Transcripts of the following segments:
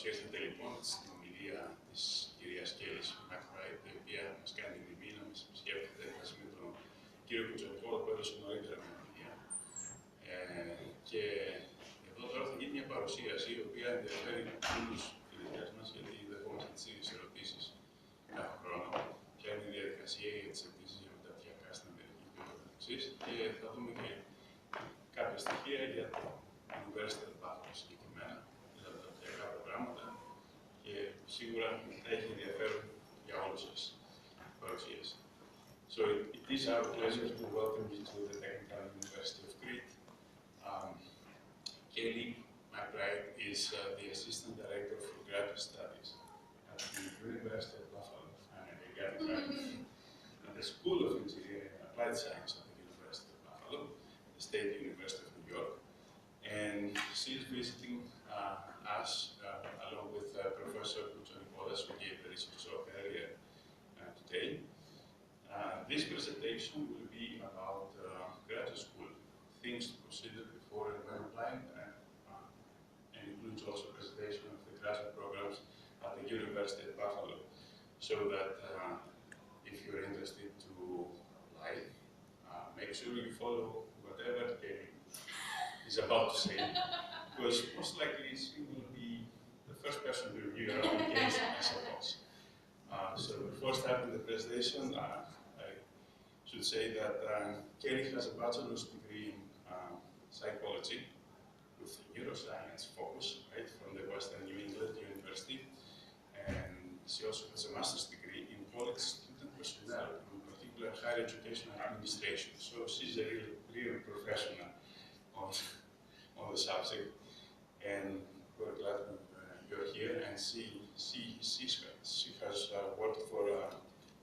Καλώς ήρθατε λοιπόν στην ομιλία της κυρίας Kellie McBride, η οποία μας κάνει την τιμή να μας επισκέπτεται μαζί με τον κύριο Κουτσοπόλο που έδωσε νωρίτερα μια ομιλία. Και εδώ τώρα θα γίνει μια παρουσίαση η οποία ενδιαφέρει όλους τους φοιτητές μας, γιατί δεχόμαστε τις ίδιες ερωτήσεις κάθε χρόνο. Ποια είναι η διαδικασία για τις αιτήσεις για μεταπτυχιακά στην Αμερική και ούτω καθεξής. Και θα δούμε και κάποια στοιχεία για το University of Bachelors συγκεκριμένα, για τα μεταπτυχιακά προγράμματα και σίγουρα θα έχει ενδιαφέρον για όλους σας η παρουσίαση. So it is our pleasure to welcome you to the Technical University of Crete. Kellie McBride is the Assistant Director for Graduate Studies at the University of Buffalo. At the School of Engineering and Applied Science at the University of Buffalo, the State University of New York. And she is visiting us along with Professor Kuchonipolas, who gave the research talk earlier today. This presentation will be about graduate school, things to consider before and when applying, and includes also a presentation of the graduate programs at the University of Buffalo, so that if you're interested to apply, make sure you follow whatever Kellie is about to say, because most likely she will be the first person to review your application, I suppose. So before starting the presentation, I should say that Kellie has a bachelor's degree in psychology with neuroscience focus, right, from the Western New England University, and she also has a master's degree in college student personnel, in particular higher education administration. So she's a real professional on the subject, and we're glad you're here. And she has worked for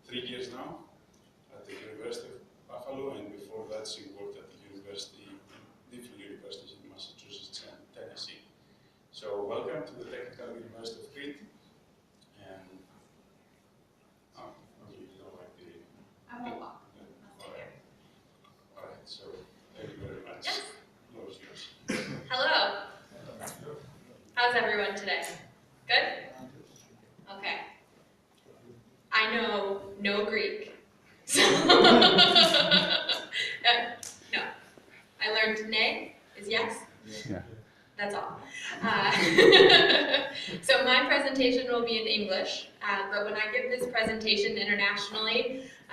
3 years now at the University of Buffalo, and before that she worked at the different universities in Massachusetts and Tennessee. So welcome to the Technical University of Crete. And you don't like the... I won't walk. All right, so thank you very much. Yes. The floor is yours. Hello. How's everyone today? Good? Okay. I know no Greek. So no. I learned ne is yes. Yeah. That's all. So my presentation will be in English, but when I give this presentation internationally,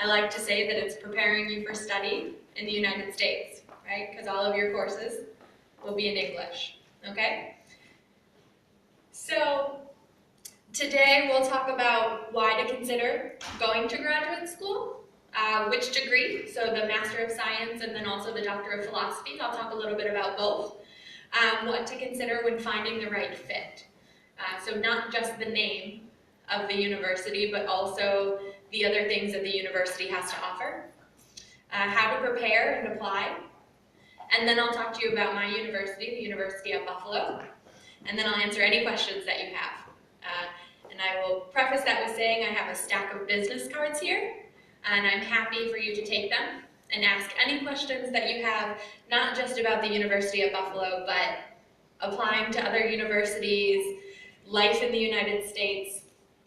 I like to say that it's preparing you for study in the United States, right? Because all of your courses will be in English, okay? So today we'll talk about why to consider going to graduate school, which degree, so the Master of Science and then also the Doctor of Philosophy. I'll talk a little bit about both. What to consider when finding the right fit. So not just the name of the university, but also the other things that the university has to offer. How to prepare and apply. And then I'll talk to you about my university, the University of Buffalo. And then I'll answer any questions that you have. And I will preface that with saying I have a stack of business cards here, and I'm happy for you to take them and ask any questions that you have, not just about the University of Buffalo, but applying to other universities, life in the United States,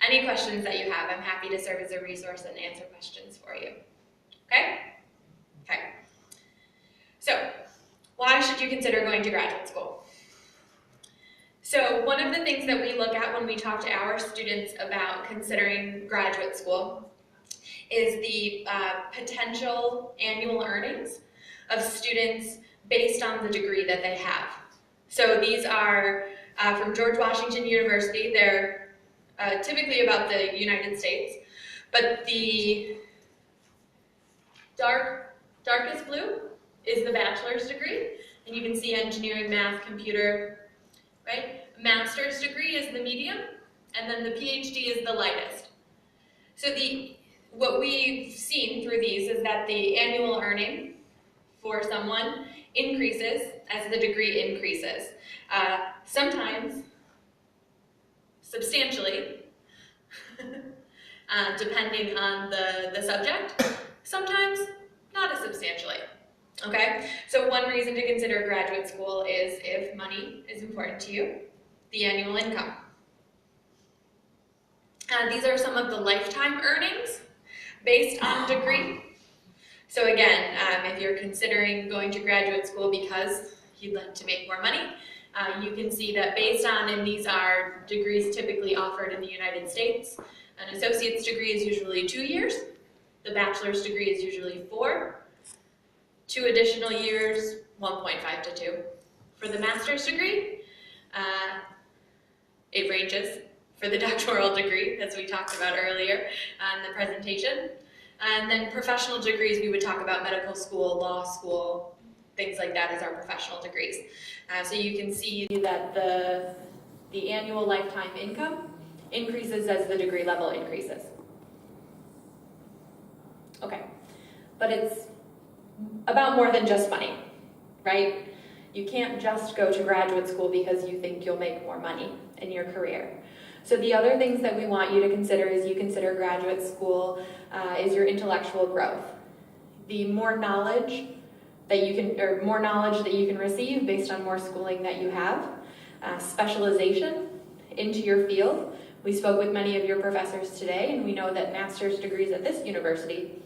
any questions that you have. I'm happy to serve as a resource and answer questions for you. Okay? Okay. So, why should you consider going to graduate school? So, one of the things that we look at when we talk to our students about considering graduate school is the potential annual earnings of students based on the degree that they have. So these are from George Washington University. They're typically about the United States, but the darkest blue is the bachelor's degree, and you can see engineering, math, computer, right? Master's degree is the medium, and then the PhD is the lightest. So what we've seen through these is that the annual earning for someone increases as the degree increases. Sometimes substantially, depending on the subject, sometimes not as substantially. Okay? So one reason to consider graduate school is if money is important to you, the annual income. These are some of the lifetime earnings based on degree. So again, if you're considering going to graduate school because you'd like to make more money, you can see that based on, and these are degrees typically offered in the United States, an associate's degree is usually 2 years, the bachelor's degree is usually 4, 2 additional years, 1.5 to 2. For the master's degree, it ranges for the doctoral degree, as we talked about earlier in the presentation. And then professional degrees, we would talk about medical school, law school, things like that as our professional degrees. So you can see that the annual lifetime income increases as the degree level increases. Okay, but it's about more than just money, right? You can't just go to graduate school because you think you'll make more money in your career. So the other things that we want you to consider as you consider graduate school is your intellectual growth. The more knowledge that you can receive based on more schooling that you have, specialization into your field. We spoke with many of your professors today, and we know that master's degrees at this university,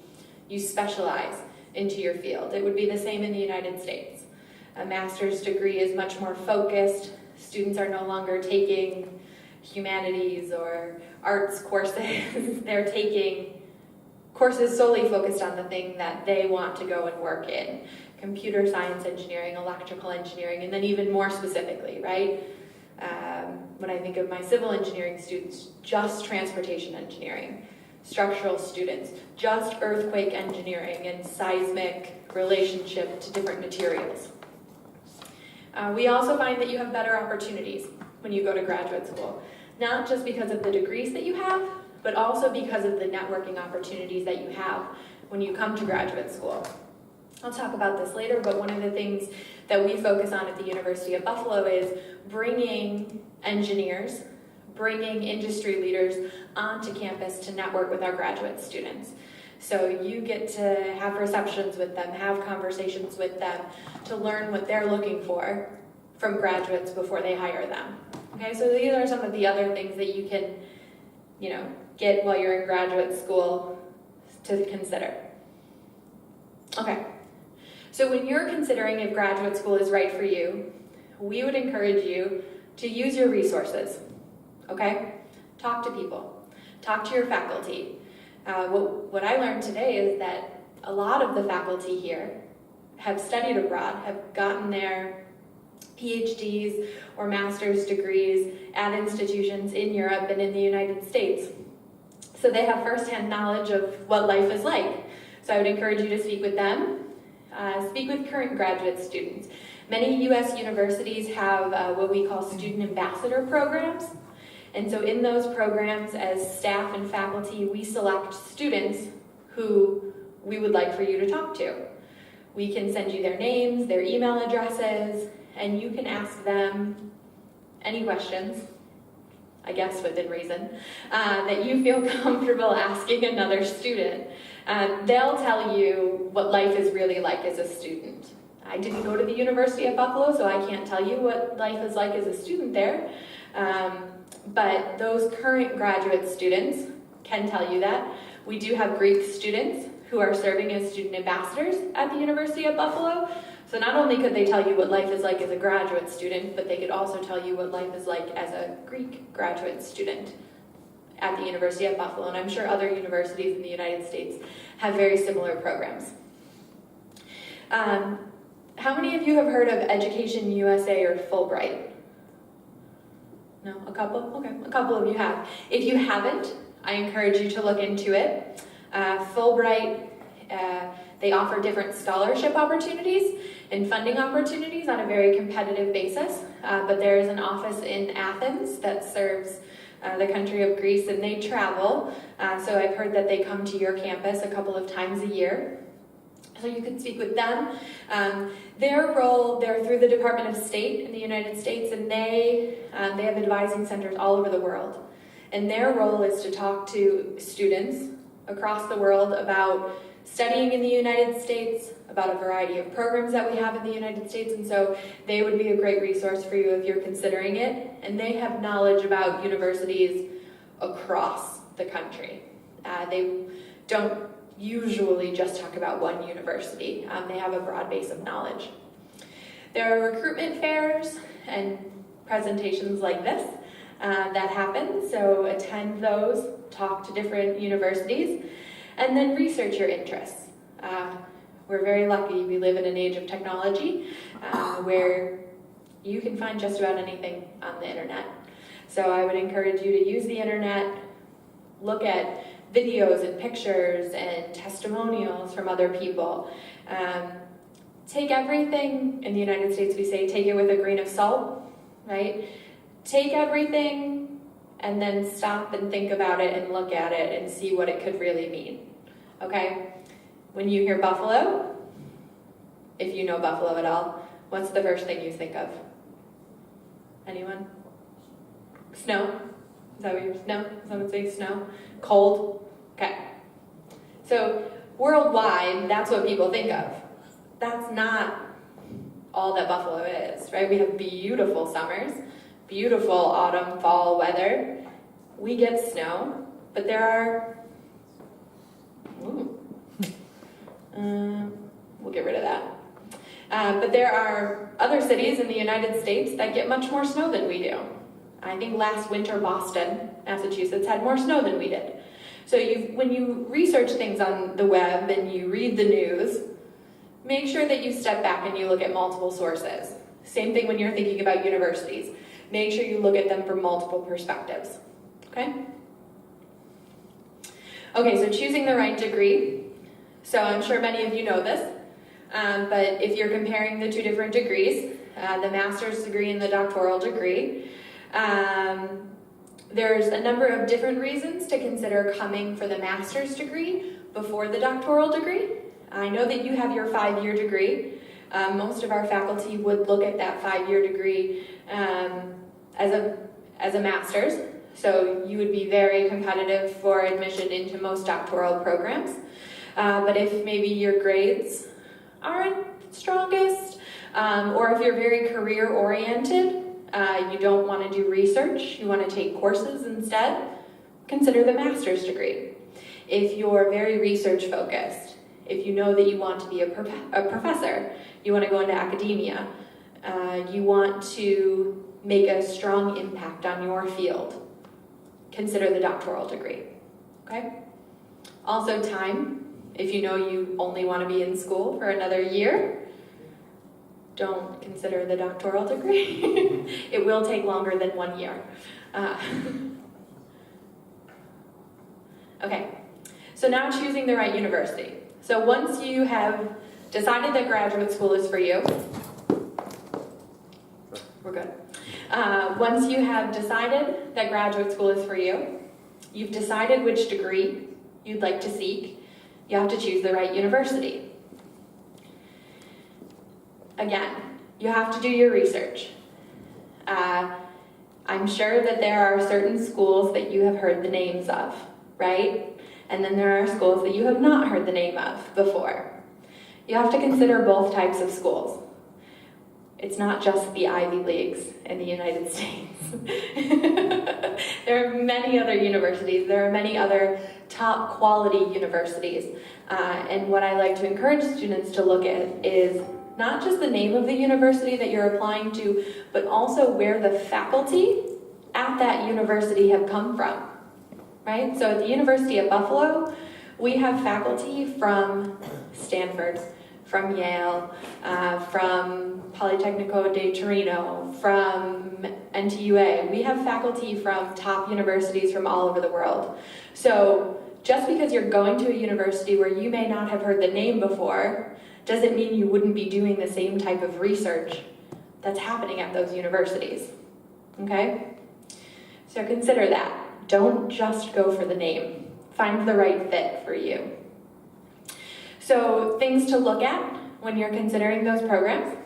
you specialize into your field. It would be the same in the United States. A master's degree is much more focused. Students are no longer taking humanities or arts courses. They're taking courses solely focused on the thing that they want to go and work in. Computer science engineering, electrical engineering, and then even more specifically, right? When I think of my civil engineering students, just transportation engineering. Structural students, just earthquake engineering and seismic relationship to different materials. We also find that you have better opportunities when you go to graduate school, not just because of the degrees that you have, but also because of the networking opportunities that you have when you come to graduate school. I'll talk about this later, but one of the things that we focus on at the University of Buffalo is bringing engineers, bringing industry leaders onto campus to network with our graduate students. So you get to have receptions with them, have conversations with them to learn what they're looking for from graduates before they hire them. Okay, so these are some of the other things that you can, get while you're in graduate school to consider. Okay, so when you're considering if graduate school is right for you, we would encourage you to use your resources, okay? Talk to people, talk to your faculty. What I learned today is that a lot of the faculty here have studied abroad, have gotten their PhDs or master's degrees at institutions in Europe and in the United States. So they have firsthand knowledge of what life is like. So I would encourage you to speak with them, speak with current graduate students. Many U.S. universities have what we call student ambassador programs. And so in those programs, as staff and faculty, we select students who we would like for you to talk to. We can send you their names, their email addresses, and you can ask them any questions, I guess within reason, that you feel comfortable asking another student. They'll tell you what life is really like as a student. I didn't go to the University of Buffalo, so I can't tell you what life is like as a student there. But those current graduate students can tell you that. We do have Greek students who are serving as student ambassadors at the University of Buffalo. So not only could they tell you what life is like as a graduate student, but they could also tell you what life is like as a Greek graduate student at the University of Buffalo. And I'm sure other universities in the United States have very similar programs. How many of you have heard of Education USA or Fulbright? No, a couple? Okay, a couple of you have. If you haven't, I encourage you to look into it. Fulbright, they offer different scholarship opportunities and funding opportunities on a very competitive basis, but there is an office in Athens that serves the country of Greece, and they travel. So I've heard that they come to your campus a couple of times a year. So you can speak with them. Their role, they're through the Department of State in the United States, and they have advising centers all over the world. And their role is to talk to students across the world about studying in the United States, about a variety of programs that we have in the United States, and so they would be a great resource for you if you're considering it. And they have knowledge about universities across the country. They don't usually just talk about one university. They have a broad base of knowledge. There are recruitment fairs and presentations like this that happen, so attend those, talk to different universities, and then research your interests. We're very lucky. We live in an age of technology where you can find just about anything on the internet. So I would encourage you to use the internet, look at videos and pictures and testimonials from other people. Take everything, in the United States we say, take it with a grain of salt, right? Take everything and then stop and think about it and look at it and see what it could really mean, okay? When you hear buffalo, if you know buffalo at all, what's the first thing you think of? Anyone? Snow? Is that what you're, no? Someone say snow? Cold? Okay. So worldwide, that's what people think of. That's not all that Buffalo is, right? We have beautiful summers, beautiful autumn, fall weather. We get snow, but there are, we'll get rid of that. But there are other cities in the United States that get much more snow than we do. I think last winter Boston, Massachusetts had more snow than we did. So when you research things on the web and you read the news, make sure that you step back and you look at multiple sources. Same thing when you're thinking about universities. Make sure you look at them from multiple perspectives, okay? Okay, so choosing the right degree. So I'm sure many of you know this, but if you're comparing the two different degrees, the master's degree and the doctoral degree, there's a number of different reasons to consider coming for the master's degree before the doctoral degree. I know that you have your 5-year degree. Most of our faculty would look at that 5-year degree as a master's, so you would be very competitive for admission into most doctoral programs. But if maybe your grades aren't strongest, or if you're very career-oriented, you don't want to do research, you want to take courses instead, consider the master's degree. If you're very research-focused, if you know that you want to be a professor, you want to go into academia, you want to make a strong impact on your field, consider the doctoral degree, okay? Also time, if you know you only want to be in school for another year, don't consider the doctoral degree. It will take longer than 1 year. Okay, so now choosing the right university. So once you have decided that graduate school is for you, we're good. Once you have decided that graduate school is for you, you've decided which degree you'd like to seek, you have to choose the right university. Again, you have to do your research. I'm sure that there are certain schools that you have heard the names of, right? And then there are schools that you have not heard the name of before. You have to consider both types of schools. It's not just the Ivy Leagues in the United States. There are many other universities. There are many other top quality universities. And what I like to encourage students to look at is not just the name of the university that you're applying to, but also where the faculty at that university have come from, right? So at the University of Buffalo, we have faculty from Stanford, from Yale, from Politecnico di Torino, from NTUA. We have faculty from top universities from all over the world. So just because you're going to a university where you may not have heard the name before, doesn't mean you wouldn't be doing the same type of research that's happening at those universities, okay? So consider that. Don't just go for the name. Find the right fit for you. So things to look at when you're considering those programs.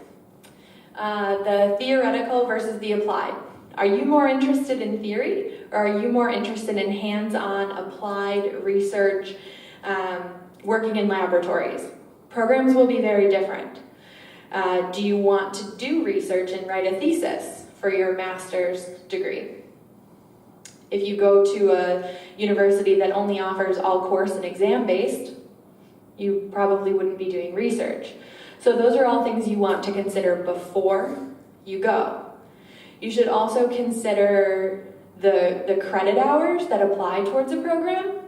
The theoretical versus the applied. Are you more interested in theory, or are you more interested in hands-on applied research, working in laboratories? Programs will be very different. Do you want to do research and write a thesis for your master's degree? If you go to a university that only offers all course and exam-based, you probably wouldn't be doing research. So those are all things you want to consider before you go. You should also consider the credit hours that apply towards a program.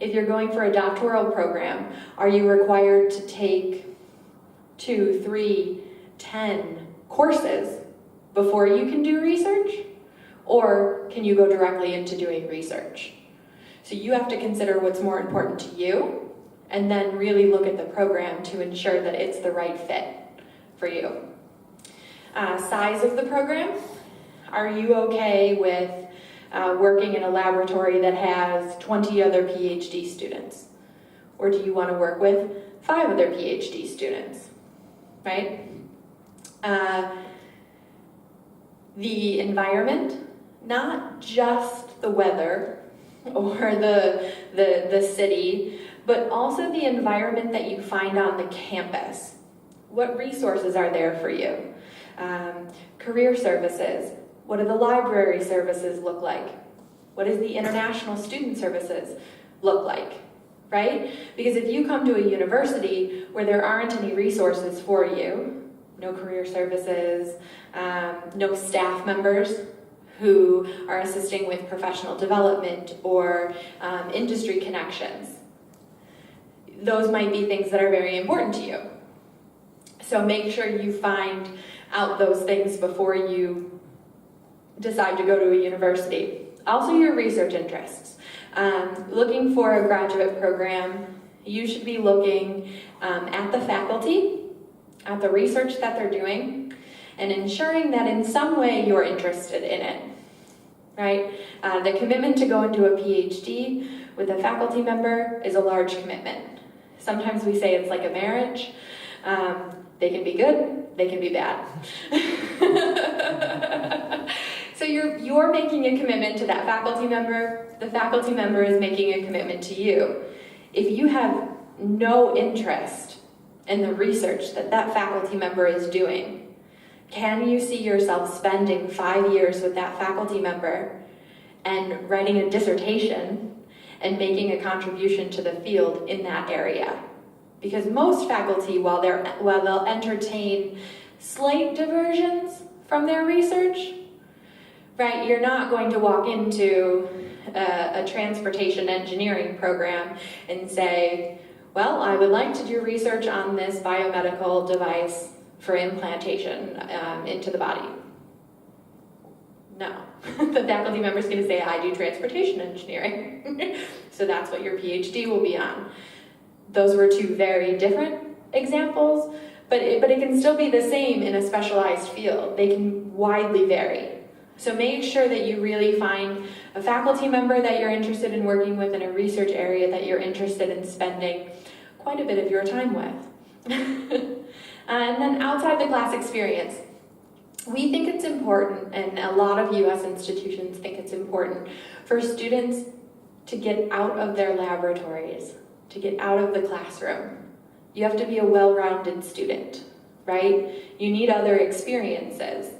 If you're going for a doctoral program, are you required to take 2, 3, 10 courses before you can do research? Or can you go directly into doing research? So you have to consider what's more important to you, and then really look at the program to ensure that it's the right fit for you. Size of the program. Are you okay with working in a laboratory that has 20 other PhD students? Or do you want to work with 5 other PhD students, right? The environment, not just the weather or the city, but also the environment that you find on the campus. What resources are there for you? Career services. What do the library services look like? What does the international student services look like, right? Because if you come to a university where there aren't any resources for you, no career services, no staff members who are assisting with professional development or industry connections, those might be things that are very important to you. So make sure you find out those things before you decide to go to a university. Also, your research interests. Looking for a graduate program, you should be looking at the faculty, at the research that they're doing, and ensuring that in some way you're interested in it, right? The commitment to go into a PhD with a faculty member is a large commitment. Sometimes we say it's like a marriage. They can be good, they can be bad. So you're making a commitment to that faculty member, the faculty member is making a commitment to you. If you have no interest in the research that that faculty member is doing, can you see yourself spending 5 years with that faculty member and writing a dissertation and making a contribution to the field in that area? Because most faculty, while they'll entertain slight diversions from their research, right, you're not going to walk into a transportation engineering program and say, well, I would like to do research on this biomedical device for implantation into the body. No. The faculty member is going to say, I do transportation engineering. So that's what your PhD will be on. Those were 2 very different examples, but it can still be the same in a specialized field. They can widely vary. So make sure that you really find a faculty member that you're interested in working with in a research area that you're interested in spending quite a bit of your time with. And then outside the class experience. We think it's important, and a lot of US institutions think it's important, for students to get out of their laboratories, to get out of the classroom. You have to be a well-rounded student, right? You need other experiences.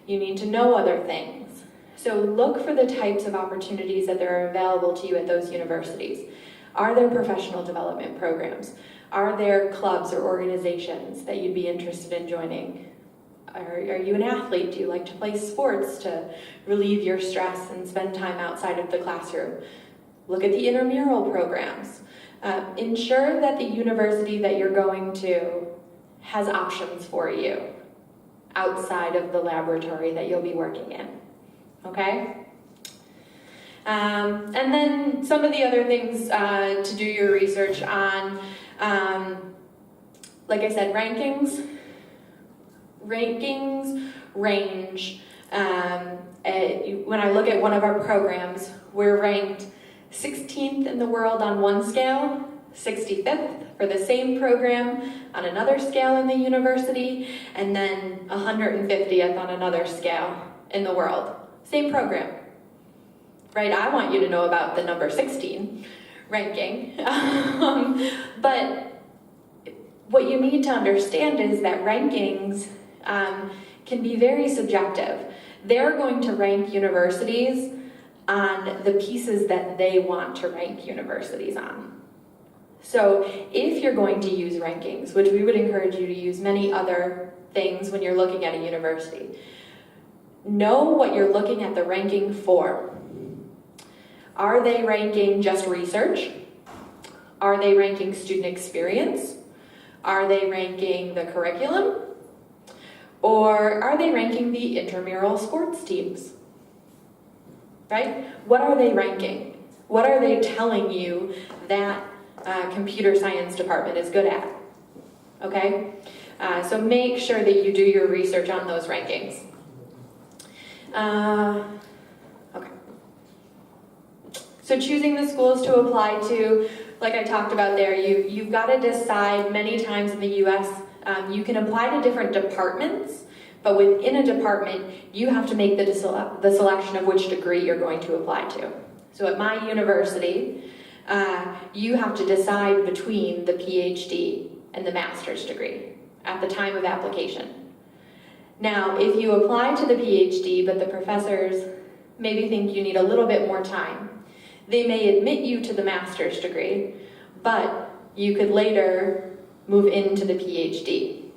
You need to know other things. So look for the types of opportunities that are available to you at those universities. Are there professional development programs? Are there clubs or organizations that you'd be interested in joining? Are you an athlete? Do you like to play sports to relieve your stress and spend time outside of the classroom? Look at the intramural programs. Ensure that the university that you're going to has options for you outside of the laboratory that you'll be working in, okay? And then some of the other things to do your research on, like I said, rankings range. When I look at one of our programs, we're ranked 16th in the world on one scale, 65th for the same program on another scale in the university, and then 150th on another scale in the world. Same program, right? I want you to know about the number 16 ranking. But what you need to understand is that rankings can be very subjective. They're going to rank universities on the pieces that they want to rank universities on. So if you're going to use rankings, which we would encourage you to use many other things when you're looking at a university, know what you're looking at the ranking for. Are they ranking just research? Are they ranking student experience? Are they ranking the curriculum? Or are they ranking the intramural sports teams? Right? What are they ranking? What are they telling you that computer science department is good at? Okay? So make sure that you do your research on those rankings. Okay. So choosing the schools to apply to, like I talked about there, you've got to decide many times in the US, you can apply to different departments, but within a department, you have to make the selection of which degree you're going to apply to. So at my university, you have to decide between the PhD and the master's degree at the time of application. Now, if you apply to the PhD, but the professors maybe think you need a little bit more time, they may admit you to the master's degree, but you could later move into the PhD.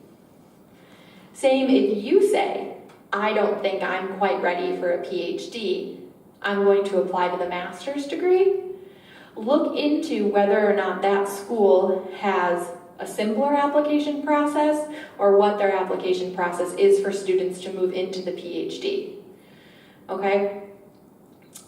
Same if you say, I don't think I'm quite ready for a PhD, I'm going to apply to the master's degree. Look into whether or not that school has a simpler application process or what their application process is for students to move into the PhD. Okay?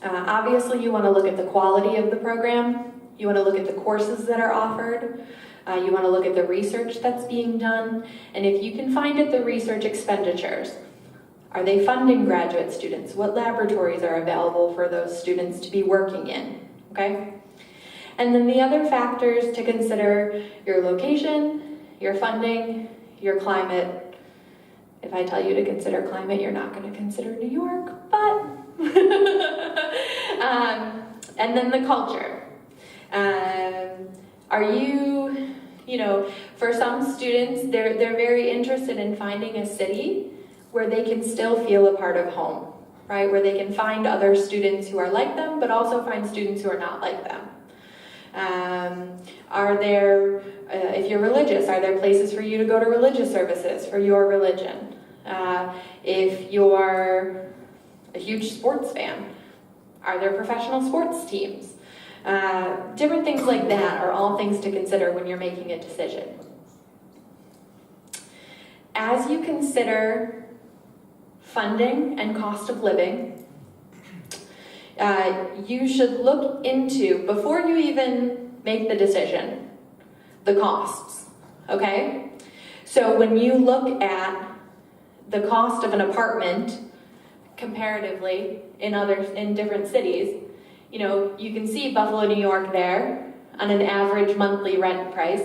Obviously, you want to look at the quality of the program. You want to look at the courses that are offered. You want to look at the research that's being done. And if you can find it, the research expenditures. Are they funding graduate students? What laboratories are available for those students to be working in? Okay? And then the other factors to consider: your location, your funding, your climate. If I tell you to consider climate, you're not going to consider New York, but and then the culture. Are you, for some students, they're very interested in finding a city where they can still feel a part of home, right? Where they can find other students who are like them, but also find students who are not like them. Are there, if you're religious, are there places for you to go to religious services for your religion? If you're a huge sports fan, are there professional sports teams? Different things like that are all things to consider when you're making a decision. As you consider funding and cost of living, you should look into, before you even make the decision, the costs, okay? So when you look at the cost of an apartment comparatively in different cities, you can see Buffalo, New York there on an average monthly rent price,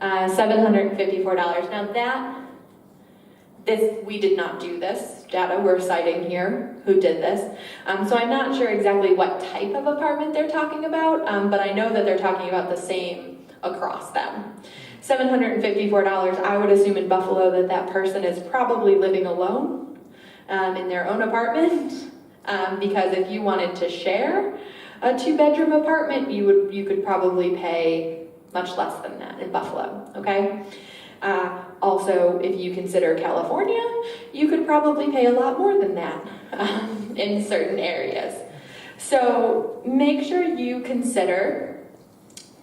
$754. Now we did not do this data we're citing here, who did this. So I'm not sure exactly what type of apartment they're talking about, but I know that they're talking about the same across them. $754, I would assume in Buffalo that person is probably living alone in their own apartment, because if you wanted to share a 2-bedroom apartment, you could probably pay much less than that in Buffalo, okay? Also, if you consider California, you could probably pay a lot more than that in certain areas. So make sure you consider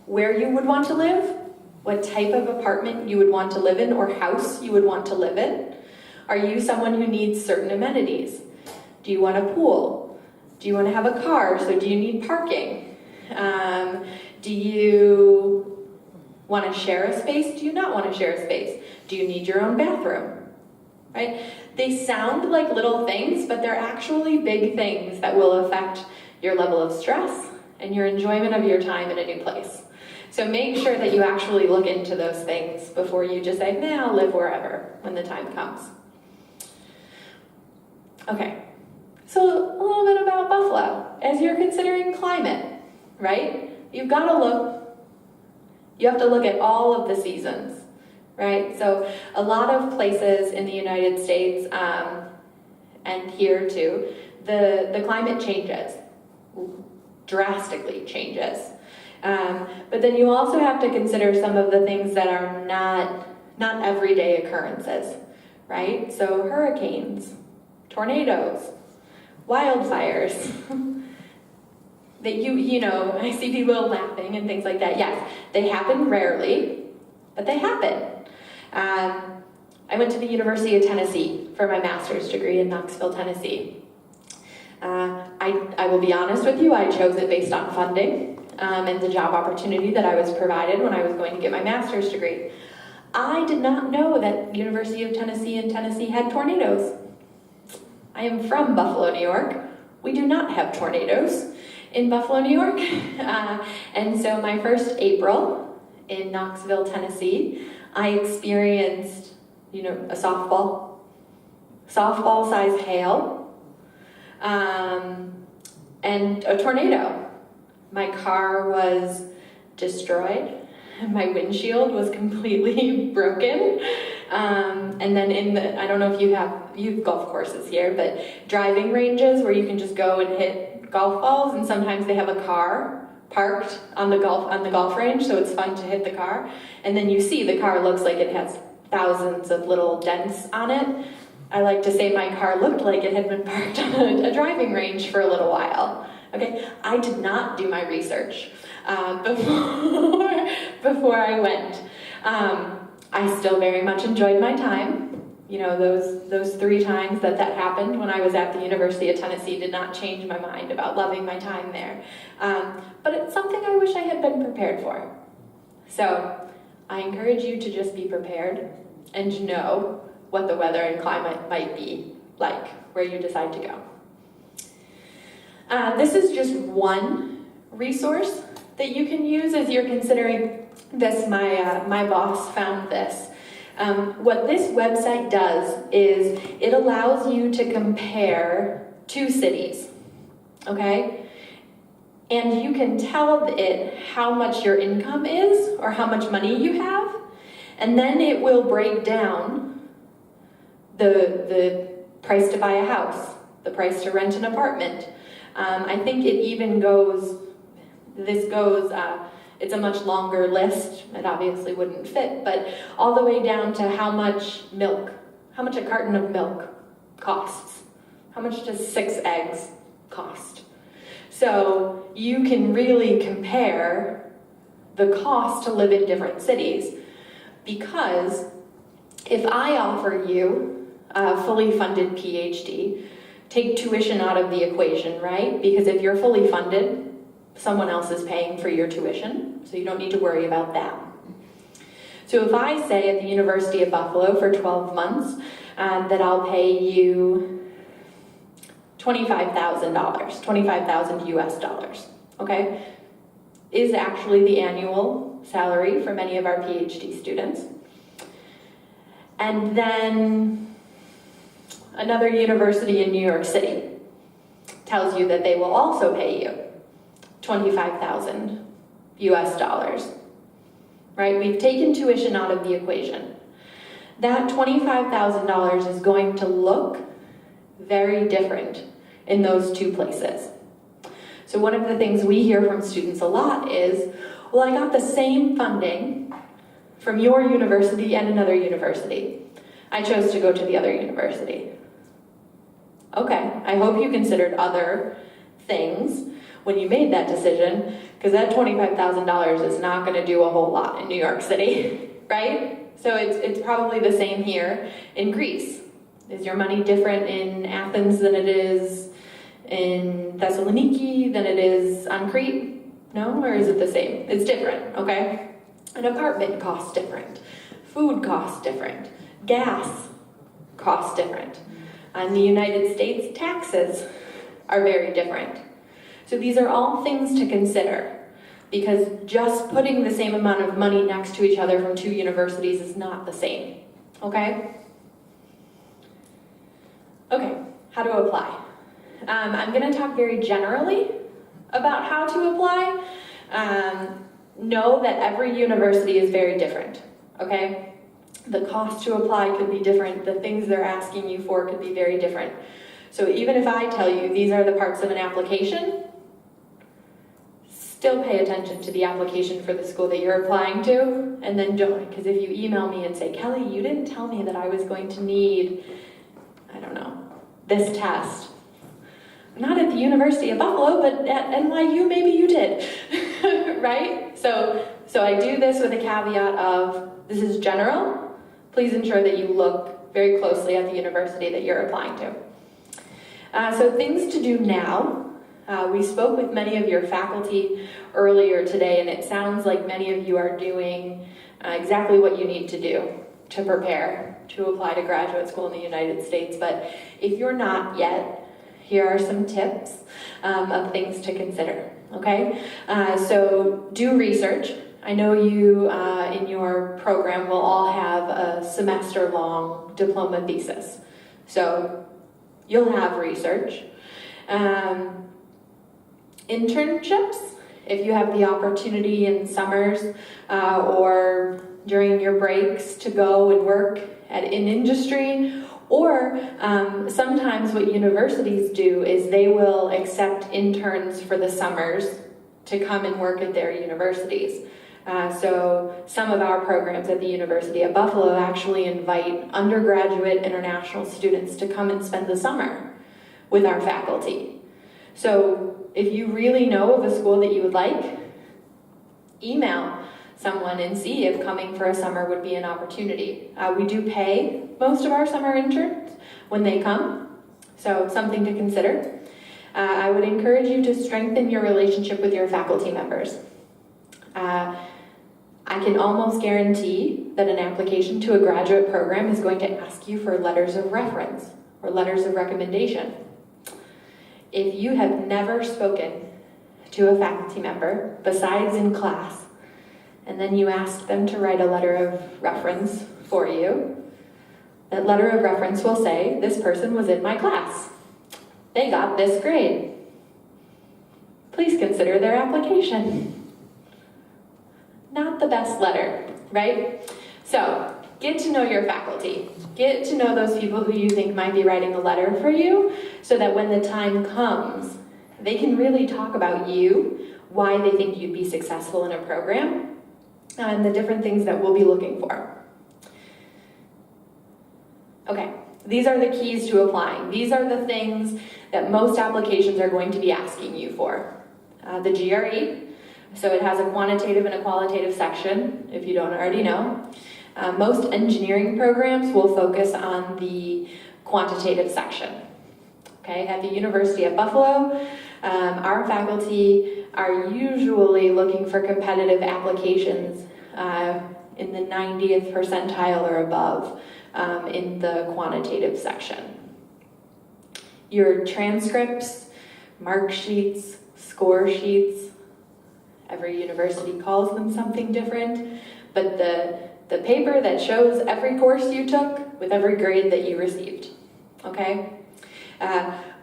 where you would want to live, what type of apartment you would want to live in or house you would want to live in. Are you someone who needs certain amenities? Do you want a pool? Do you want to have a car? So do you need parking? Do you want to share a space? Do you not want to share a space? Do you need your own bathroom? Right? They sound like little things, but they're actually big things that will affect your level of stress and your enjoyment of your time in a new place. So make sure that you actually look into those things before you just say, nah, I'll live wherever when the time comes. Okay, so a little bit about Buffalo. As you're considering climate, right? You have to look at all of the seasons, right? So a lot of places in the United States, and here too, the climate changes. drastically changes. But then you also have to consider some of the things that are not everyday occurrences, right? So hurricanes, tornadoes, wildfires. That you know, I see people laughing and things like that. Yes, they happen rarely, but they happen. I went to the University of Tennessee for my master's degree in Knoxville, Tennessee. I will be honest with you, I chose it based on funding and the job opportunity that I was provided when I was going to get my master's degree. I did not know that University of Tennessee in Tennessee had tornadoes. I am from Buffalo, New York. We do not have tornadoes in Buffalo, New York. And so my first April in Knoxville, Tennessee, I experienced, a softball-sized hail, and a tornado. My car was destroyed. My windshield was completely broken. And then I don't know if you have golf courses here, but driving ranges where you can just go and hit golf balls, and sometimes they have a car parked on the golf range, so it's fun to hit the car. And then you see the car looks like it has thousands of little dents on it. I like to say my car looked like it had been parked on a driving range for a little while. Okay, I did not do my research before I went. I still very much enjoyed my time. Those 3 times that happened when I was at the University of Tennessee did not change my mind about loving my time there. But it's something I wish I had been prepared for. So I encourage you to just be prepared and know what the weather and climate might be like where you decide to go. This is just one resource that you can use as you're considering this. My boss found this. What this website does is it allows you to compare 2 cities, okay? And you can tell it how much your income is or how much money you have, and then it will break down the price to buy a house, the price to rent an apartment. I think it even goes, it's a much longer list. It obviously wouldn't fit, but all the way down to how much a carton of milk costs. How much does 6 eggs cost? So you can really compare the cost to live in different cities, because if I offer you a fully funded PhD, take tuition out of the equation, right? Because if you're fully funded, someone else is paying for your tuition, so you don't need to worry about that. So if I say at the University of Buffalo for 12 months that I'll pay you $25,000, 25,000 US dollars, okay, is actually the annual salary for many of our PhD students. And then another university in New York City tells you that they will also pay you 25,000 US dollars, right? We've taken tuition out of the equation. That $25,000 is going to look very different in those 2 places. So one of the things we hear from students a lot is, well, I got the same funding from your university and another university. I chose to go to the other university. Okay, I hope you considered other things when you made that decision, because that $25,000 is not going to do a whole lot in New York City, right? So it's probably the same here in Greece. Is your money different in Athens than it is in Thessaloniki, than it is on Crete? No? Or is it the same? It's different, okay? An apartment costs different. Food costs different. Gas costs different. In the United States, taxes are very different. So these are all things to consider, because just putting the same amount of money next to each other from 2 universities is not the same, okay? Okay, how to apply. I'm going to talk very generally about how to apply. Know that every university is very different, okay? The cost to apply could be different. The things they're asking you for could be very different. So even if I tell you these are the parts of an application, still pay attention to the application for the school that you're applying to, and then don't, because if you email me and say, Kelly, you didn't tell me that I was going to need, I don't know, this test. Not at the University of Buffalo, but at NYU, maybe you did, right? So I do this with a caveat of, this is general. Please ensure that you look very closely at the university that you're applying to. So things to do now. We spoke with many of your faculty earlier today, and it sounds like many of you are doing exactly what you need to do to prepare to apply to graduate school in the United States. But if you're not yet, here are some tips of things to consider, okay? So do research. I know you in your program will all have a semester-long diploma thesis. So you'll have research. Internships, if you have the opportunity in summers or during your breaks to go and work in industry, or sometimes what universities do is they will accept interns for the summers to come and work at their universities. So some of our programs at the University of Buffalo actually invite undergraduate international students to come and spend the summer with our faculty. So if you really know of a school that you would like, email someone and see if coming for a summer would be an opportunity. We do pay most of our summer interns when they come, so something to consider. I would encourage you to strengthen your relationship with your faculty members. I can almost guarantee that an application to a graduate program is going to ask you for letters of reference or letters of recommendation. If you have never spoken to a faculty member besides in class, and then you ask them to write a letter of reference for you, that letter of reference will say, this person was in my class. They got this grade. Please consider their application. Not the best letter, right? So, get to know your faculty. Get to know those people who you think might be writing a letter for you, so that when the time comes, they can really talk about you, why they think you'd be successful in a program, and the different things that we'll be looking for. Okay, these are the keys to applying. These are the things that most applications are going to be asking you for. The GRE, so it has a quantitative and a qualitative section, if you don't already know. Most engineering programs will focus on the quantitative section. Okay, at the University of Buffalo, our faculty are usually looking for competitive applications in the 90th percentile or above in the quantitative section. Your transcripts, mark sheets, score sheets, every university calls them something different, but the paper that shows every course you took with every grade that you received, okay?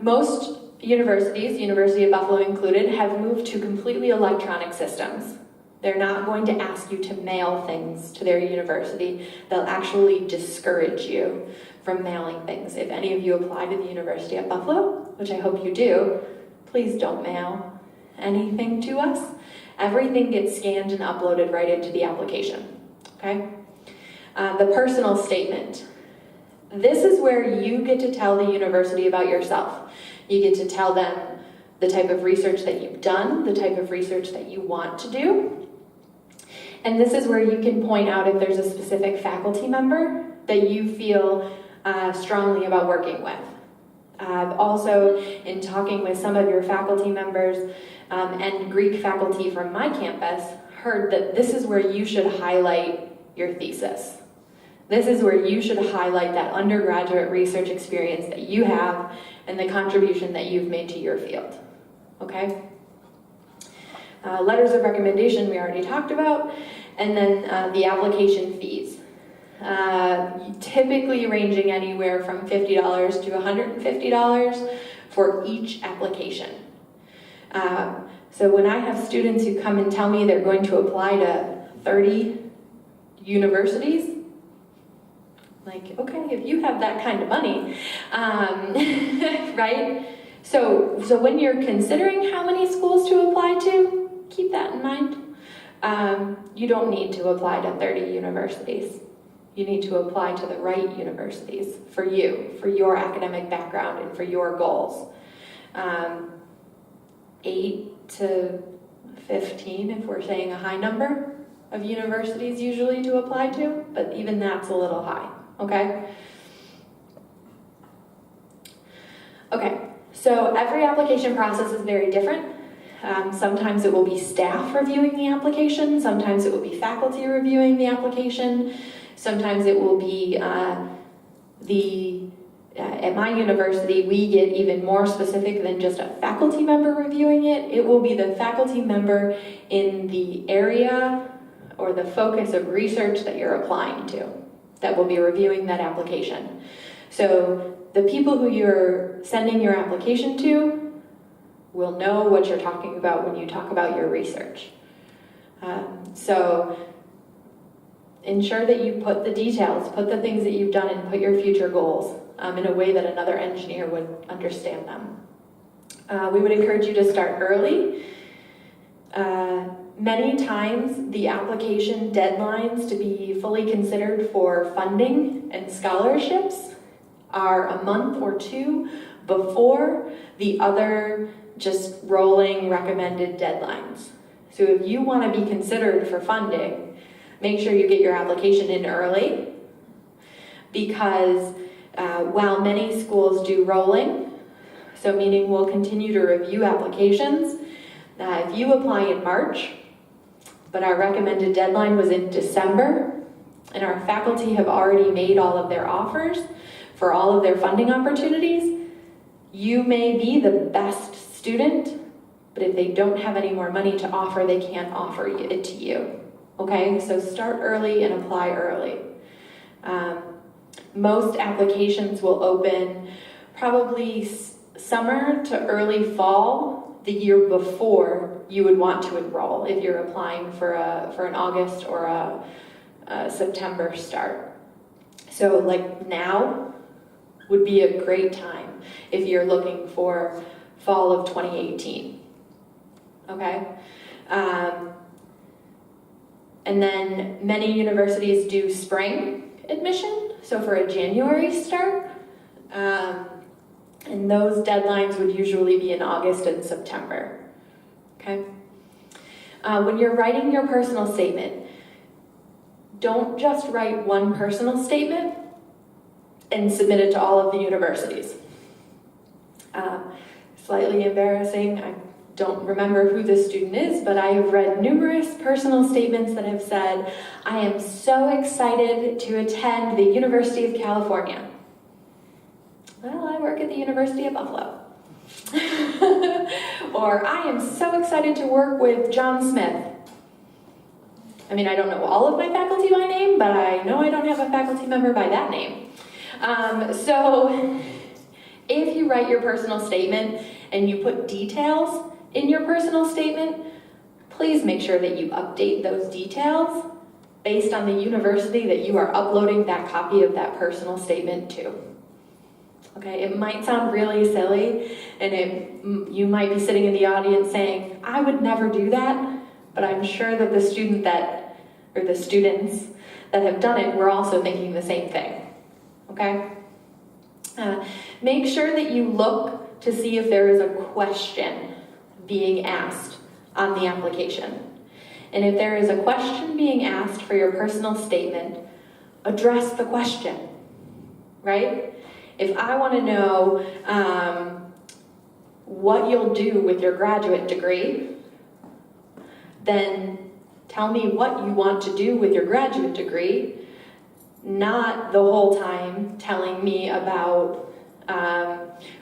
Most universities, University of Buffalo included, have moved to completely electronic systems. They're not going to ask you to mail things to their university. They'll actually discourage you from mailing things. If any of you apply to the University of Buffalo, which I hope you do, please don't mail anything to us. Everything gets scanned and uploaded right into the application, okay? The personal statement. This is where you get to tell the university about yourself. You get to tell them the type of research that you've done, the type of research that you want to do. And this is where you can point out if there's a specific faculty member that you feel strongly about working with. Also, in talking with some of your faculty members and Greek faculty from my campus, heard that this is where you should highlight your thesis. This is where you should highlight that undergraduate research experience that you have and the contribution that you've made to your field, okay? Letters of recommendation we already talked about, and then the application fees. Typically ranging anywhere from $50 to $150 for each application. So when I have students who come and tell me they're going to apply to 30 universities, like, okay, if you have that kind of money, right? So when you're considering how many schools to apply to, keep that in mind. You don't need to apply to 30 universities. You need to apply to the right universities for you, for your academic background and for your goals. 8 to 15, if we're saying a high number of universities usually to apply to, but even that's a little high, okay? Okay, so every application process is very different. Sometimes it will be staff reviewing the application, sometimes it will be faculty reviewing the application, sometimes it will be at my university, we get even more specific than just a faculty member reviewing it. It will be the faculty member in the area or the focus of research that you're applying to that will be reviewing that application. So the people who you're sending your application to will know what you're talking about when you talk about your research. So ensure that you put the details, put the things that you've done, and put your future goals in a way that another engineer would understand them. We would encourage you to start early. Many times the application deadlines to be fully considered for funding and scholarships are a month or two before the other just rolling recommended deadlines. So if you want to be considered for funding, make sure you get your application in early, because while many schools do rolling, so meaning we'll continue to review applications, if you apply in March, but our recommended deadline was in December, and our faculty have already made all of their offers for all of their funding opportunities, you may be the best student, but if they don't have any more money to offer, they can't offer it to you. Okay, so start early and apply early. Most applications will open probably summer to early fall the year before you would want to enroll if you're applying for an August or a September start. So like now would be a great time if you're looking for fall of 2018. Okay? And then many universities do spring admission, so for a January start. And those deadlines would usually be in August and September. Okay? When you're writing your personal statement, don't just write one personal statement and submit it to all of the universities. Slightly embarrassing, I don't remember who the student is, but I have read numerous personal statements that have said, I am so excited to attend the University of California. Well, I work at the University of Buffalo. Or I am so excited to work with John Smith. I mean, I don't know all of my faculty by name, but I know I don't have a faculty member by that name. So if you write your personal statement and you put details in your personal statement, please make sure that you update those details based on the university that you are uploading that copy of that personal statement to. Okay, it might sound really silly, and you might be sitting in the audience saying, I would never do that, but I'm sure that the students that have done it were also thinking the same thing. Okay? Make sure that you look to see if there is a question being asked on the application. And if there is a question being asked for your personal statement, address the question, right? If I want to know what you'll do with your graduate degree, then tell me what you want to do with your graduate degree, not the whole time telling me about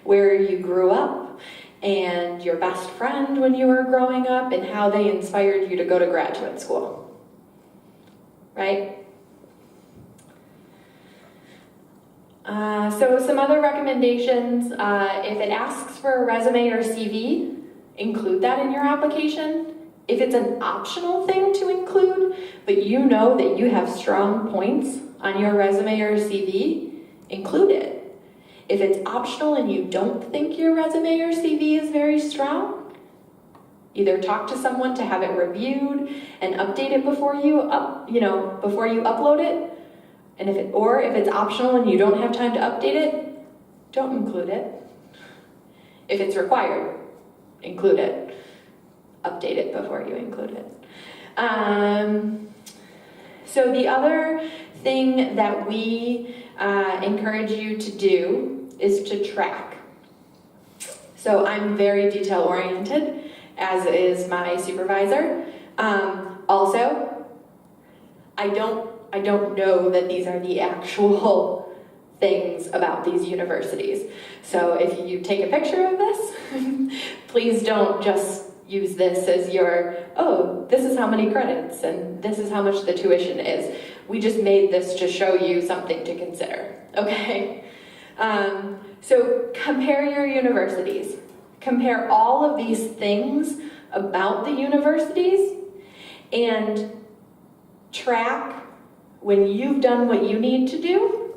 where you grew up and your best friend when you were growing up and how they inspired you to go to graduate school, right? So some other recommendations, if it asks for a resume or CV, include that in your application. If it's an optional thing to include, but you know that you have strong points on your resume or CV, include it. If it's optional and you don't think your resume or CV is very strong, Either talk to someone to have it reviewed and update it before you upload it. And if it's optional and you don't have time to update it, don't include it. If it's required, include it. Update it before you include it. So the other thing that we encourage you to do is to track. So I'm very detail oriented, as is my supervisor. Also, I don't know that these are the actual things about these universities. So if you take a picture of this, please don't just use this as your, oh, this is how many credits and this is how much the tuition is. We just made this to show you something to consider, okay? So compare your universities. Compare all of these things about the universities and track when you've done what you need to do,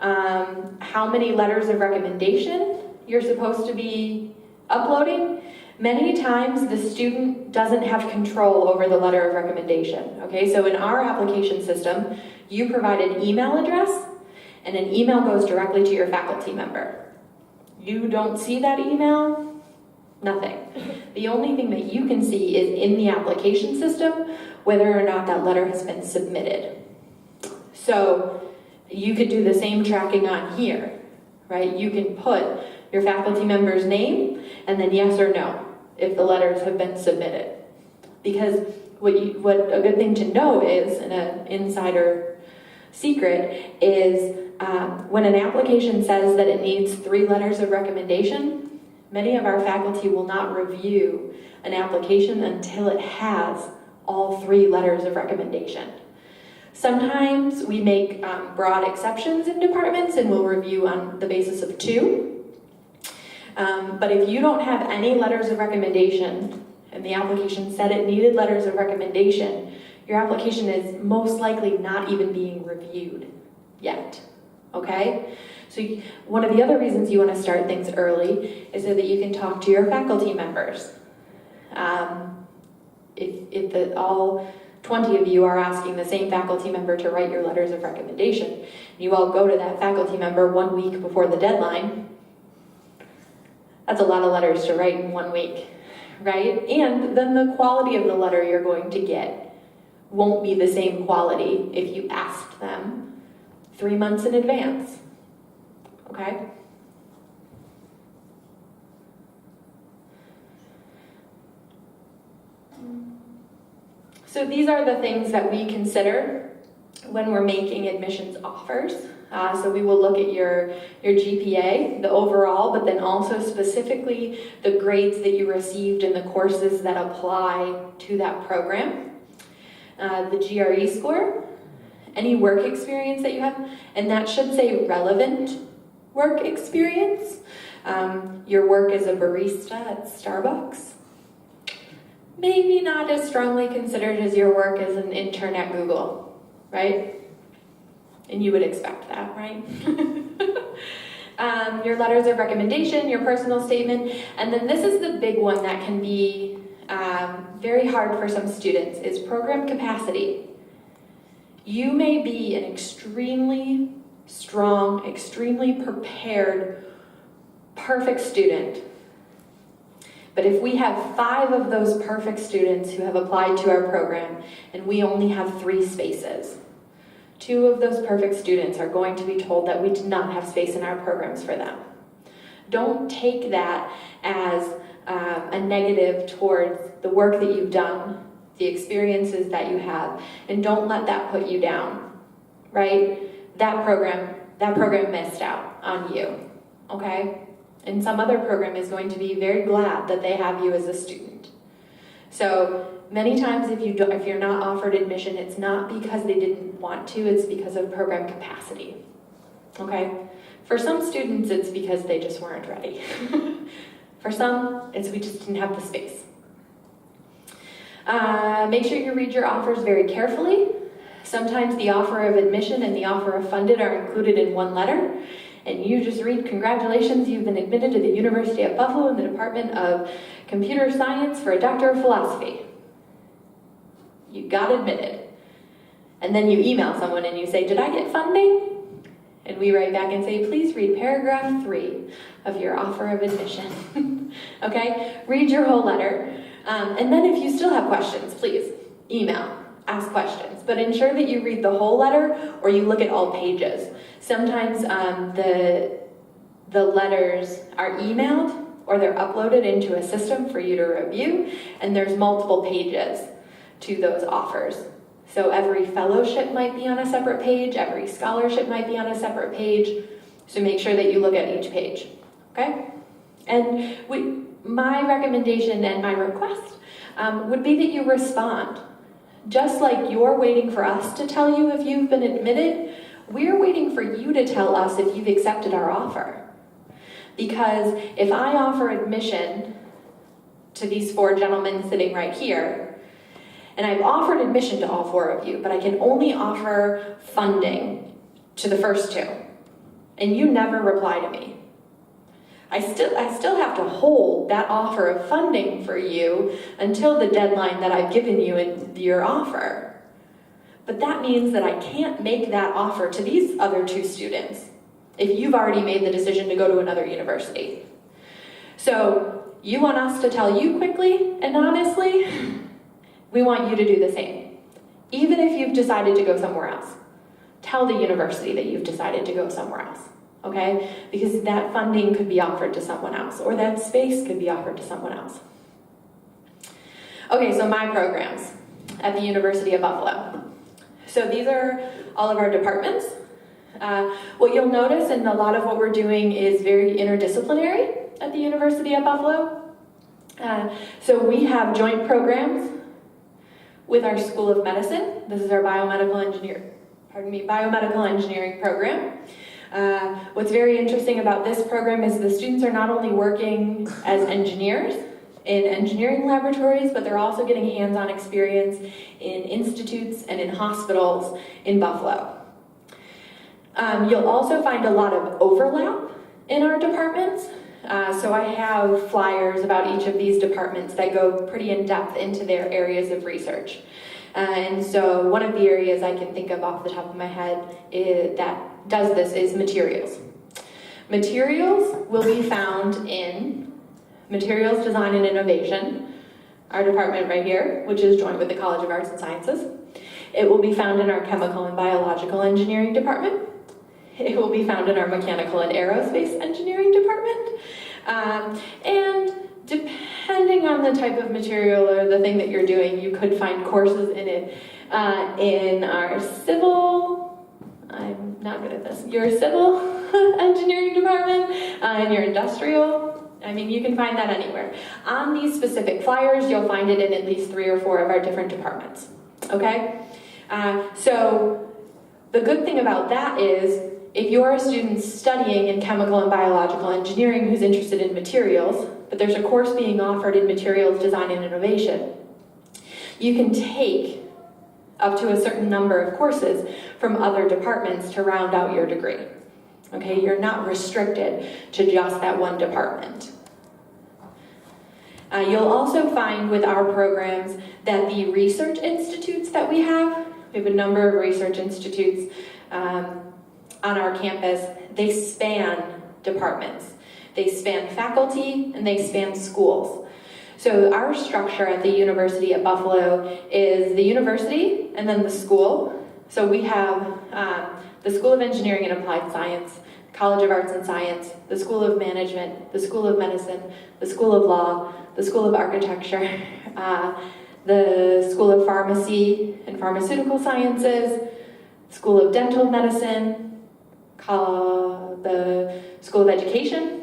how many letters of recommendation you're supposed to be uploading. Many times the student doesn't have control over the letter of recommendation, okay? So in our application system, you provide an email address and an email goes directly to your faculty member. You don't see that email, nothing. The only thing that you can see is in the application system whether or not that letter has been submitted. So you could do the same tracking on here, right? You can put your faculty member's name and then yes or no if the letters have been submitted. Because what a good thing to know is, and an insider secret, is when an application says that it needs 3 letters of recommendation, many of our faculty will not review an application until it has all 3 letters of recommendation. Sometimes we make broad exceptions in departments and we'll review on the basis of 2. But if you don't have any letters of recommendation and the application said it needed letters of recommendation, your application is most likely not even being reviewed yet, okay? So one of the other reasons you want to start things early is so that you can talk to your faculty members. If all 20 of you are asking the same faculty member to write your letters of recommendation, and you all go to that faculty member 1 week before the deadline, that's a lot of letters to write in 1 week, right? And then the quality of the letter you're going to get won't be the same quality if you asked them 3 months in advance, okay? So these are the things that we consider when we're making admissions offers. So we will look at your GPA, the overall, but then also specifically the grades that you received in the courses that apply to that program. The GRE score, any work experience that you have, and that should say relevant work experience. Your work as a barista at Starbucks, maybe not as strongly considered as your work as an intern at Google, right? And you would expect that, right? Your letters of recommendation, your personal statement, and then this is the big one that can be very hard for some students, is program capacity. You may be an extremely strong, extremely prepared, perfect student. But if we have 5 of those perfect students who have applied to our program and we only have 3 spaces, 2 of those perfect students are going to be told that we did not have space in our programs for them. Don't take that as a negative towards the work that you've done, the experiences that you have, and don't let that put you down, right? That program missed out on you, okay? And some other program is going to be very glad that they have you as a student. So many times if you're not offered admission, it's not because they didn't want to, it's because of program capacity, okay? For some students, it's because they just weren't ready. For some, it's we just didn't have the space. Make sure you read your offers very carefully. Sometimes the offer of admission and the offer of funded are included in one letter, and you just read, "Congratulations, you've been admitted to the University of Buffalo in the Department of Computer Science for a Doctor of Philosophy." You got admitted. And then you email someone and you say, "Did I get funding?" And we write back and say, "Please read paragraph 3 of your offer of admission." Okay? Read your whole letter. And then if you still have questions, please email, ask questions. But ensure that you read the whole letter or you look at all pages. Sometimes the letters are emailed or they're uploaded into a system for you to review, and there's multiple pages to those offers. So every fellowship might be on a separate page, every scholarship might be on a separate page, so make sure that you look at each page, okay? And my recommendation and my request would be that you respond. Just like you're waiting for us to tell you if you've been admitted, we're waiting for you to tell us if you've accepted our offer. Because if I offer admission to these 4 gentlemen sitting right here, and I've offered admission to all 4 of you, but I can only offer funding to the first 2, and you never reply to me, I still have to hold that offer of funding for you until the deadline that I've given you in your offer. But that means that I can't make that offer to these other 2 students if you've already made the decision to go to another university. So you want us to tell you quickly and honestly, we want you to do the same. Even if you've decided to go somewhere else, tell the university that you've decided to go somewhere else, okay? Because that funding could be offered to someone else, or that space could be offered to someone else. Okay, so my programs at the University of Buffalo. So these are all of our departments. What you'll notice, and a lot of what we're doing is very interdisciplinary at the University of Buffalo. So we have joint programs with our School of Medicine. This is our biomedical engineering program. What's very interesting about this program is the students are not only working as engineers in engineering laboratories, but they're also getting hands-on experience in institutes and in hospitals in Buffalo. You'll also find a lot of overlap in our departments. So I have flyers about each of these departments that go pretty in depth into their areas of research. And so one of the areas I can think of off the top of my head that does this is materials. Materials will be found in Materials Design and Innovation, our department right here, which is joined with the College of Arts and Sciences. It will be found in our Chemical and Biological Engineering department. It will be found in our Mechanical and Aerospace Engineering department. And depending on the type of material or the thing that you're doing, you could find courses in it. In our civil, I'm not good at this, your civil engineering department, and your industrial, I mean, you can find that anywhere. On these specific flyers, you'll find it in at least 3 or 4 of our different departments, okay? So the good thing about that is, if you're a student studying in chemical and biological engineering who's interested in materials, but there's a course being offered in materials design and innovation, you can take up to a certain number of courses from other departments to round out your degree. Okay, you're not restricted to just that one department. You'll also find with our programs that the research institutes that we have a number of research institutes on our campus. They span departments. They span faculty and they span schools. So our structure at the University of Buffalo is the university and then the school. So we have the School of Engineering and Applied Science, College of Arts and Science, the School of Management, the School of Medicine, the School of Law, the School of Architecture, the School of Pharmacy and Pharmaceutical Sciences, School of Dental Medicine, the School of Education,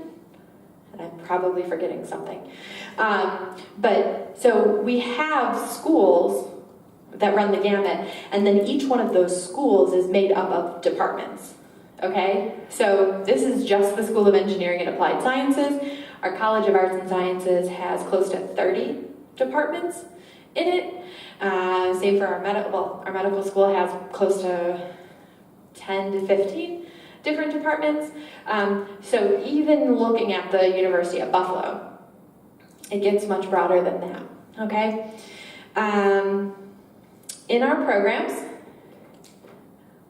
and I'm probably forgetting something. But so we have schools that run the gamut, and then each one of those schools is made up of departments, okay? So this is just the School of Engineering and Applied Sciences. Our College of Arts and Sciences has close to 30 departments in it. Same for our medical school has close to 10 to 15. different departments. So even looking at the University of Buffalo, it gets much broader than that, okay? In our programs,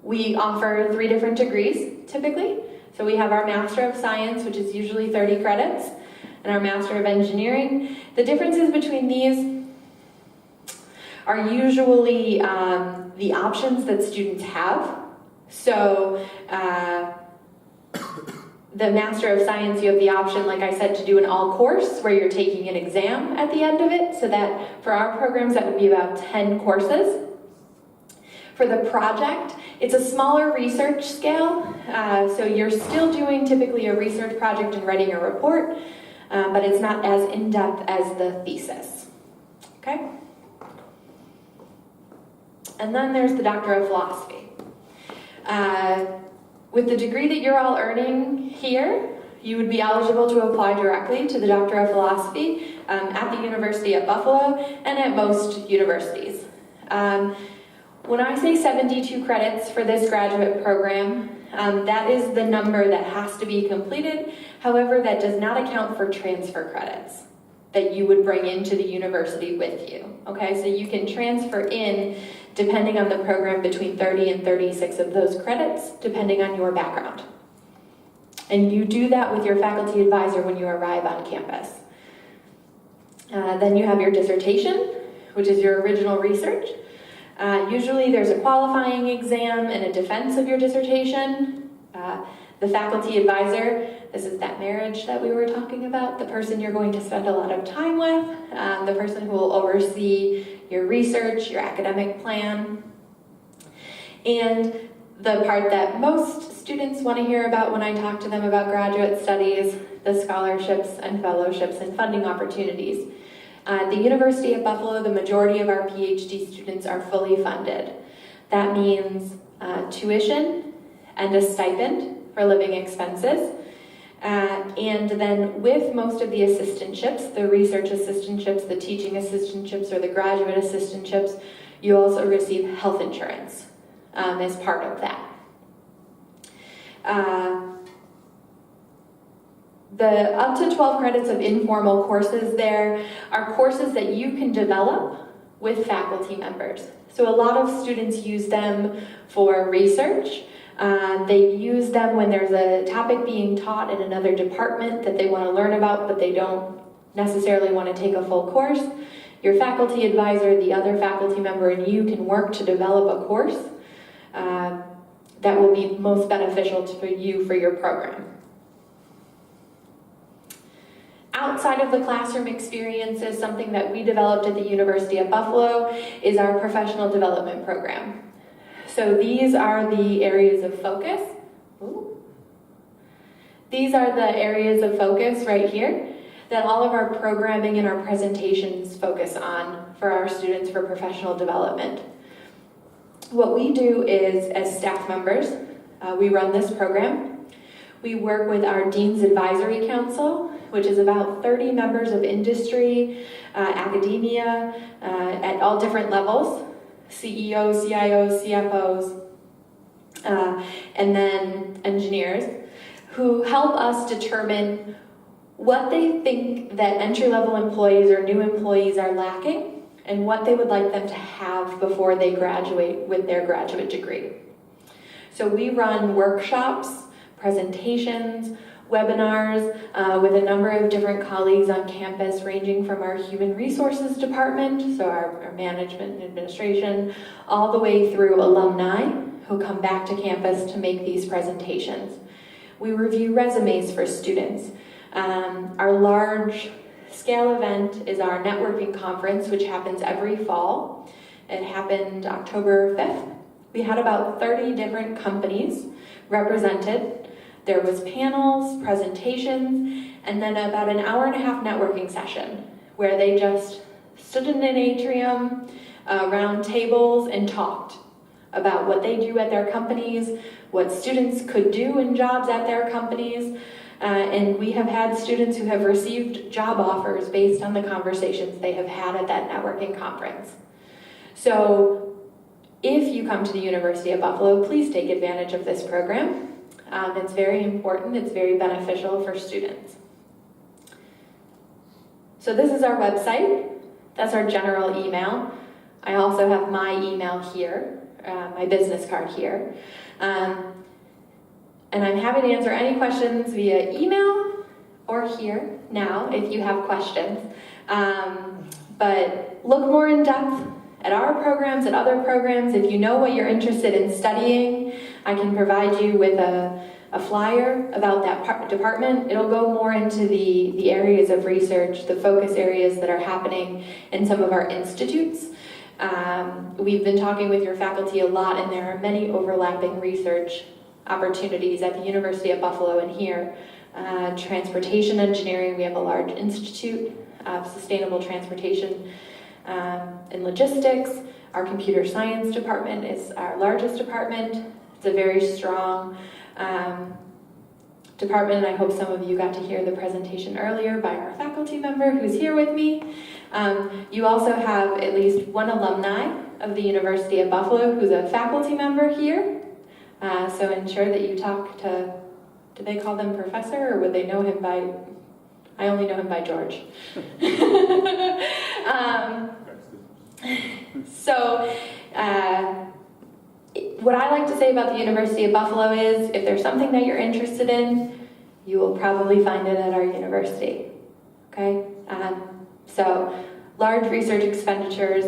we offer 3 different degrees, typically. So we have our Master of Science, which is usually 30 credits, and our Master of Engineering. The differences between these are usually the options that students have. So the Master of Science, you have the option, like I said, to do an all course where you're taking an exam at the end of it. So that for our programs, that would be about 10 courses. For the project, it's a smaller research scale. So you're still doing typically a research project and writing a report, but it's not as in-depth as the thesis. Okay? And then there's the Doctor of Philosophy. With the degree that you're all earning here, you would be eligible to apply directly to the Doctor of Philosophy at the University of Buffalo and at most universities. When I say 72 credits for this graduate program, that is the number that has to be completed. However, that does not account for transfer credits that you would bring into the university with you. Okay, so you can transfer in, depending on the program, between 30 and 36 of those credits, depending on your background. And you do that with your faculty advisor when you arrive on campus. Then you have your dissertation, which is your original research. Usually there's a qualifying exam and a defense of your dissertation. The faculty advisor, this is that marriage that we were talking about, the person you're going to spend a lot of time with, the person who will oversee your research, your academic plan. And the part that most students want to hear about when I talk to them about graduate studies, the scholarships and fellowships and funding opportunities. At the University of Buffalo, the majority of our PhD students are fully funded. That means tuition and a stipend for living expenses. And then with most of the assistantships, the research assistantships, the teaching assistantships, or the graduate assistantships, you also receive health insurance as part of that. The up to 12 credits of informal courses there are courses that you can develop with faculty members. So a lot of students use them for research. They use them when there's a topic being taught in another department that they want to learn about, but they don't necessarily want to take a full course. Your faculty advisor, the other faculty member, and you can work to develop a course that will be most beneficial to you for your program. Outside of the classroom experiences, something that we developed at the University of Buffalo is our professional development program. So these are the areas of focus. Ooh. These are the areas of focus right here that all of our programming and our presentations focus on for our students for professional development. What we do is, as staff members, we run this program. We work with our Dean's Advisory Council, which is about 30 members of industry, academia, at all different levels, CEOs, CIOs, CFOs, and then engineers, who help us determine what they think that entry-level employees or new employees are lacking and what they would like them to have before they graduate with their graduate degree. So we run workshops, presentations, webinars with a number of different colleagues on campus, ranging from our human resources department, so our management and administration, all the way through alumni who come back to campus to make these presentations. We review resumes for students. Our large scale event is our networking conference, which happens every fall. It happened October 5th. We had about 30 different companies represented. There was panels, presentations, and then about an hour and a half networking session where they just stood in an atrium around tables and talked about what they do at their companies, what students could do in jobs at their companies, and we have had students who have received job offers based on the conversations they have had at that networking conference. So if you come to the University of Buffalo, please take advantage of this program. It's very important, it's very beneficial for students. So this is our website. That's our general email. I also have my email here, my business card here. And I'm happy to answer any questions via email or here now if you have questions. But look more in depth at our programs, at other programs. If you know what you're interested in studying, I can provide you with a flyer about that department. It'll go more into the areas of research, the focus areas that are happening in some of our institutes. We've been talking with your faculty a lot, and there are many overlapping research opportunities at the University of Buffalo and here. Transportation engineering, we have a large institute of sustainable transportation and logistics. Our computer science department is our largest department. It's a very strong department, and I hope some of you got to hear the presentation earlier by our faculty member who's here with me. You also have at least one alumni of the University of Buffalo who's a faculty member here. So ensure that you talk to, do they call them professor, or would they know him by, I only know him by George. What I like to say about the University of Buffalo is, if there's something that you're interested in, you will probably find it at our university, okay? So large research expenditures,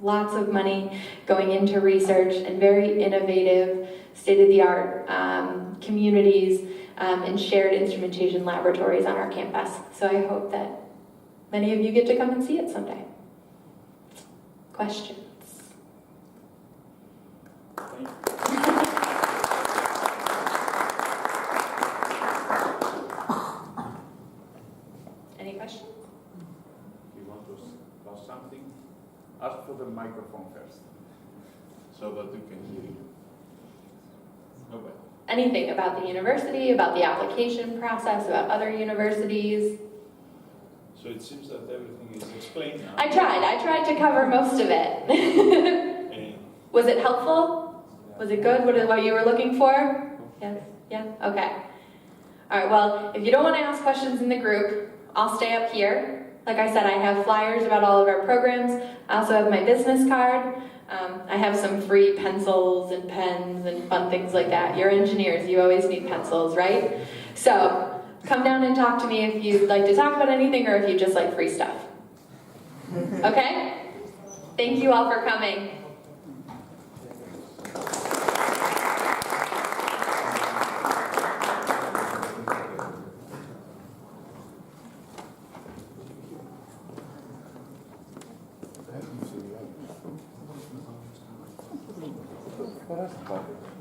lots of money going into research, and very innovative, state-of-the-art communities and shared instrumentation laboratories on our campus. So I hope that many of you get to come and see it someday. Questions? Any questions? If you want to ask something, ask for the microphone first, So that we can hear you. Okay. Anything about the university, about the application process, about other universities? So it seems that everything is explained now. I tried to cover most of it. And Was it helpful? Was it good? What you were looking for? Yes? Yeah? Okay. All right, well, if you don't want to ask questions in the group, I'll stay up here. Like I said, I have flyers about all of our programs. I also have my business card. I have some free pencils and pens and fun things like that. You're engineers, you always need pencils, right? So come down and talk to me if you'd like to talk about anything or if you just like free stuff. Okay? Thank you all for coming. what else about it?